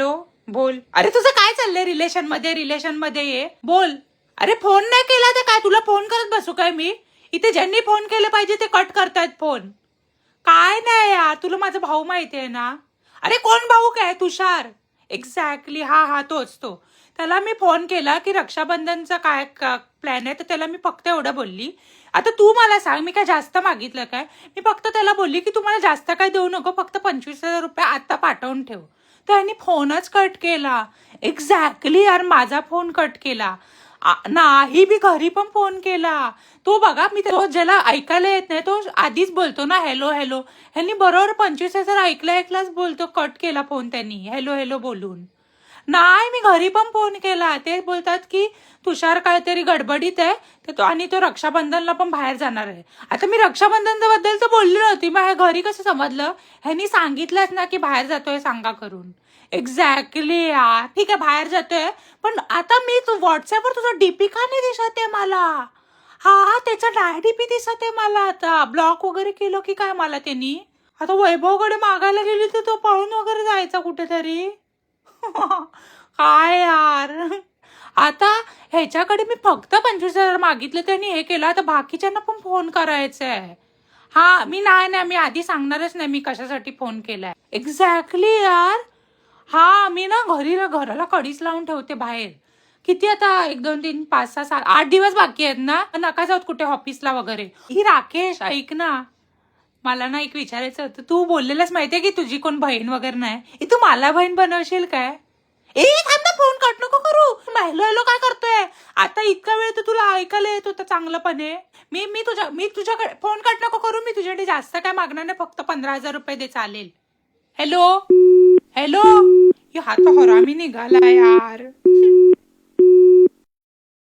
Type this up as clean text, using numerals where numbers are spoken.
Hello बोल. अरे तुझं काय चाललंय रिलेशन मध्ये ये बोल. अरे फोन नाही केला तर काय तुला फोन करत बसू काय मी? इथे ज्यांनी फोन केले पाहिजे ते कट करतायत फोन. काय नाही यार, तुला माझा भाऊ माहितीये ना? अरे कोण भाऊ काय? तुषार. एक्झॅक्टली, हा तोच तो. त्याला मी फोन केला की रक्षाबंधनचा काय प्लॅन आहे, तर त्याला मी फक्त एवढं बोलली. आता तू मला सांग, मी काय जास्त मागितलं काय? मी फक्त त्याला बोलली की तुम्हाला जास्त काय देऊ नको, फक्त 25,000 रुपये आता पाठवून ठेव. त्यांनी फोनच कट केला. एक्झॅक्टली यार, माझा फोन कट केला. नाही, मी घरी पण फोन केला. तो बघा, मी तो ज्याला ऐकायला येत नाही तो आधीच बोलतो ना हॅलो हॅलो. ह्यांनी बरोबर 25,000 ऐकल्याच बोलतो. कट केला फोन त्यांनी हॅलो हॅलो बोलून. नाही, मी घरी पण फोन केला. ते बोलतात की तुषार काहीतरी गडबडीत आहे आणि तो रक्षाबंधनला पण बाहेर जाणार आहे. आता मी रक्षाबंधन बद्दल तर बोलली नव्हती, मग घरी कसं समजलं? ह्यांनी सांगितलंच ना की बाहेर जातोय सांगा करून. एक्झॅक्टली यार, ठीक आहे बाहेर जातोय, पण आता मी व्हॉट्सअपवर तुझा डीपी का नाही दिसत आहे मला? हा, त्याचा डीपी दिसत आहे मला. आता ब्लॉक वगैरे केलं की काय मला त्यांनी? आता वैभवकडे मागायला गेली तर तो पळून वगैरे जायचा कुठेतरी. काय यार, आता ह्याच्याकडे मी फक्त 25,000 मागितले, त्यांनी हे केलं. आता बाकीच्यांना पण फोन करायचंय. हा, मी आधी सांगणारच नाही मी कशासाठी फोन केलाय. एक्झॅक्टली यार. हा, मी ना घराला कढीच लावून ठेवते बाहेर. किती आता 1 2 3 5 6 7 8 दिवस बाकी आहेत ना. नका जाऊत कुठे ऑफिसला वगैरे. ही राकेश, ऐक ना, मला ना एक विचारायचं होतं. तू बोललेलंच माहितीये की तुझी कोण बहीण वगैरे नाही. तू मला बहीण बनवशील काय? थांब ना, फोन कट नको करू. हॅलो हॅलो काय करतोय? आता इतका वेळ तर तुला ऐकायला येत होतं चांगलंपणे. मी तुझ्याकडे फोन कट नको करू. मी तुझ्याकडे जास्त काय मागणार नाही, फक्त 15,000 रुपये दे चालेल. Hello hello. हा तो हरामी निघाला यार.